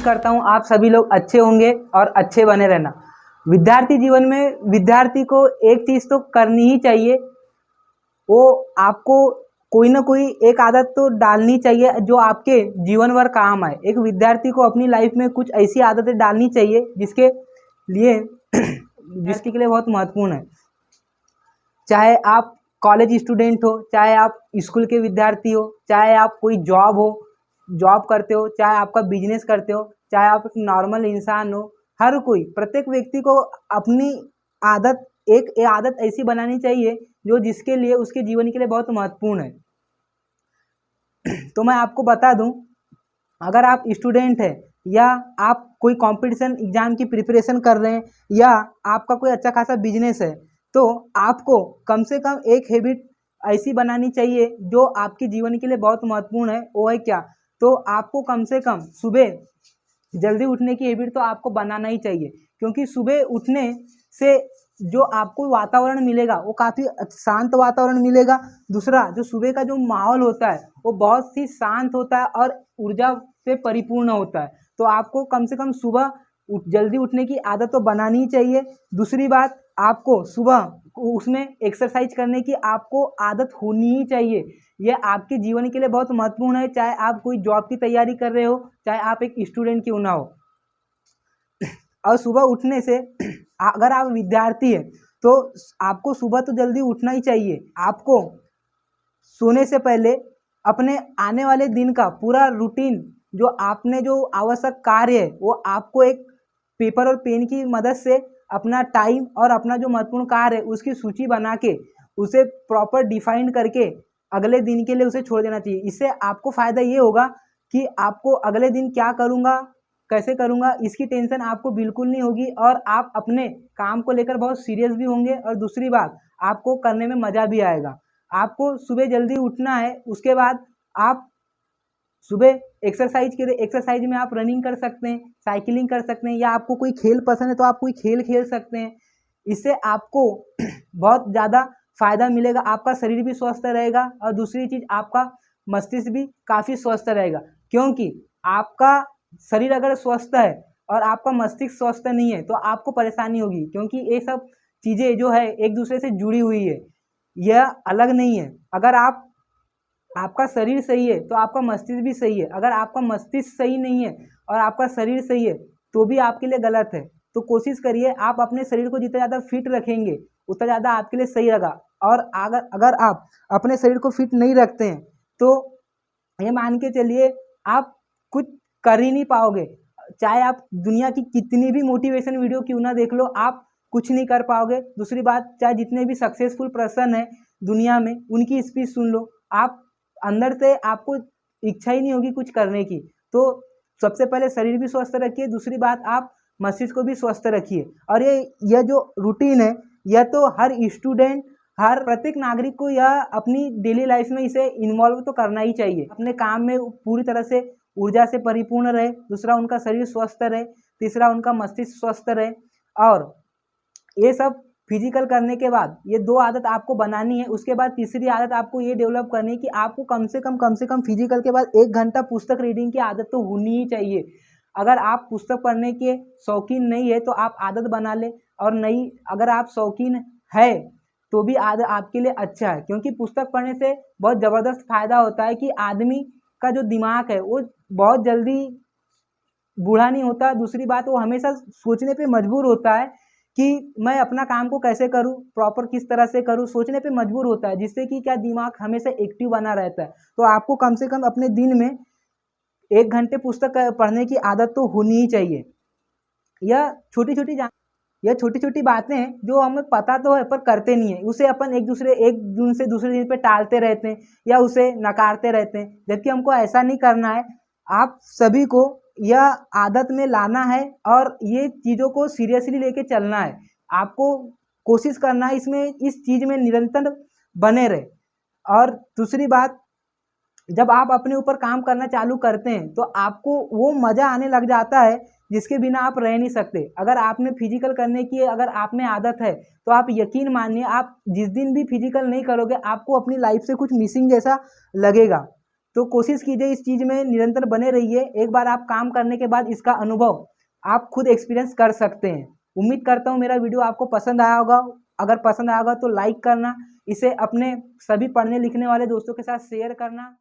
उम्मीद करता हूँ आप सभी लोग अच्छे होंगे और अच्छे बने रहना। विद्यार्थी जीवन में विद्यार्थी को एक चीज़ तो करनी ही चाहिए, वो आपको कोई ना कोई एक आदत तो डालनी चाहिए जो आपके जीवन भर काम आए। एक विद्यार्थी को अपनी लाइफ में कुछ ऐसी आदतें डालनी चाहिए जिसके लिए जिसके लिए बहुत महत्वपूर्ण है। चाहे आप कॉलेज स्टूडेंट हो, चाहे आप स्कूल के विद्यार्थी हो, चाहे आप कोई जॉब करते हो, चाहे आपका बिजनेस करते हो, चाहे आप एक नॉर्मल इंसान हो, हर कोई प्रत्येक व्यक्ति को अपनी आदत एक आदत ऐसी बनानी चाहिए जो जिसके लिए उसके जीवन के लिए बहुत महत्वपूर्ण है। तो मैं आपको बता दूं, अगर आप स्टूडेंट हैं या आप कोई कंपटीशन एग्जाम की प्रिपरेशन कर रहे हैं या आपका कोई अच्छा खासा बिजनेस है, तो आपको कम से कम एक हैबिट ऐसी बनानी चाहिए जो आपके जीवन के लिए बहुत महत्वपूर्ण है। वो है क्या? तो आपको कम से कम सुबह जल्दी उठने की हैबिट तो आपको बनाना ही चाहिए, क्योंकि सुबह उठने से जो आपको वातावरण मिलेगा वो काफ़ी शांत वातावरण मिलेगा। दूसरा, जो सुबह का जो माहौल होता है वो बहुत ही शांत होता है और ऊर्जा से परिपूर्ण होता है। तो आपको कम से कम सुबह जल्दी उठने की आदत तो बनानी ही चाहिए। दूसरी बात, आपको सुबह उसमें एक्सरसाइज करने की आपको आदत होनी ही चाहिए। यह आपके जीवन के लिए बहुत महत्वपूर्ण है, चाहे आप कोई जॉब की तैयारी कर रहे हो, चाहे आप एक स्टूडेंट क्यों ना हो। और सुबह उठने से अगर आप विद्यार्थी हैं तो आपको सुबह तो जल्दी उठना ही चाहिए। आपको सोने से पहले अपने आने वाले दिन का पूरा रूटीन, जो आपने जो आवश्यक कार्य है वो आपको एक पेपर और पेन की मदद से अपना टाइम और अपना जो महत्वपूर्ण कार्य है उसकी सूची बना के उसे प्रॉपर डिफाइन करके अगले दिन के लिए उसे छोड़ देना चाहिए। इससे आपको फ़ायदा ये होगा कि आपको अगले दिन क्या करूँगा, कैसे करूँगा, इसकी टेंशन आपको बिल्कुल नहीं होगी और आप अपने काम को लेकर बहुत सीरियस भी होंगे। और दूसरी बात, आपको करने में मज़ा भी आएगा। आपको सुबह जल्दी उठना है, उसके बाद आप सुबह एक्सरसाइज में आप रनिंग कर सकते हैं, साइकिलिंग कर सकते हैं, या आपको कोई खेल पसंद है तो आप कोई खेल खेल सकते हैं। इससे आपको बहुत ज़्यादा फायदा मिलेगा, आपका शरीर भी स्वस्थ रहेगा और दूसरी चीज़ आपका मस्तिष्क भी काफ़ी स्वस्थ रहेगा। क्योंकि आपका शरीर अगर स्वस्थ है और आपका मस्तिष्क स्वस्थ नहीं है तो आपको परेशानी होगी, क्योंकि ये सब चीज़ें जो है एक दूसरे से जुड़ी हुई है, यह अलग नहीं है। अगर आपका शरीर सही है तो आपका मस्तिष्क भी सही है। अगर आपका मस्तिष्क सही नहीं है और आपका शरीर सही है तो भी आपके लिए गलत है। तो कोशिश करिए, आप अपने शरीर को जितना ज़्यादा फिट रखेंगे उतना ज़्यादा आपके लिए सही रहेगा। और अगर आप अपने शरीर को फिट नहीं रखते हैं तो ये मान के चलिए आप कुछ कर ही नहीं पाओगे। चाहे आप दुनिया की कितनी भी मोटिवेशन वीडियो क्यों ना देख लो, आप कुछ नहीं कर पाओगे। दूसरी बात, चाहे जितने भी सक्सेसफुल पर्सन हैं दुनिया में उनकी स्पीच सुन लो, आप अंदर से आपको इच्छा ही नहीं होगी कुछ करने की। तो सबसे पहले शरीर भी स्वस्थ रखिए, दूसरी बात आप मस्तिष्क को भी स्वस्थ रखिए। और यह जो रूटीन है यह तो हर स्टूडेंट, हर प्रत्येक नागरिक को यह अपनी डेली लाइफ में इसे इन्वॉल्व तो करना ही चाहिए। अपने काम में पूरी तरह से ऊर्जा से परिपूर्ण रहे, दूसरा उनका शरीर स्वस्थ रहे, तीसरा उनका मस्तिष्क स्वस्थ रहे। और ये सब फिजिकल करने के बाद ये दो आदत आपको बनानी है। उसके बाद तीसरी आदत आपको ये डेवलप करनी है कि आपको कम से कम फिजिकल के बाद 1 घंटा पुस्तक रीडिंग की आदत तो होनी ही चाहिए। अगर आप पुस्तक पढ़ने के शौकीन नहीं है तो आप आदत बना ले, और नहीं अगर आप शौकीन है तो भी आदत आपके लिए अच्छा है, क्योंकि पुस्तक पढ़ने से बहुत ज़बरदस्त फायदा होता है कि आदमी का जो दिमाग है वो बहुत जल्दी बूढ़ा नहीं होता। दूसरी बात, वो हमेशा सोचने पे मजबूर होता है कि मैं अपना काम को कैसे करूं, प्रॉपर किस तरह से करूं, सोचने पे मजबूर होता है, जिससे कि क्या दिमाग हमेशा एक्टिव बना रहता है। तो आपको कम से कम अपने दिन में 1 घंटे पुस्तक पढ़ने की आदत तो होनी ही चाहिए। यह छोटी छोटी बातें हैं जो हमें पता तो है पर करते नहीं है, उसे अपन एक दिन से दूसरे दिन पे टालते रहते हैं या उसे नकारते रहते हैं, जबकि हमको ऐसा नहीं करना है। आप सभी को यह आदत में लाना है और ये चीज़ों को सीरियसली लेके चलना है। आपको कोशिश करना है इसमें, इस चीज़ में निरंतर बने रहे। और दूसरी बात, जब आप अपने ऊपर काम करना चालू करते हैं तो आपको वो मज़ा आने लग जाता है जिसके बिना आप रह नहीं सकते। अगर आपने फिजिकल करने की अगर आप में आदत है तो आप यकीन मानिए, आप जिस दिन भी फिजिकल नहीं करोगे आपको अपनी लाइफ से कुछ मिसिंग जैसा लगेगा। तो कोशिश कीजिए इस चीज़ में निरंतर बने रहिए। एक बार आप काम करने के बाद इसका अनुभव आप खुद एक्सपीरियंस कर सकते हैं। उम्मीद करता हूँ मेरा वीडियो आपको पसंद आया होगा। अगर पसंद आया होगा तो लाइक करना, इसे अपने सभी पढ़ने लिखने वाले दोस्तों के साथ शेयर करना।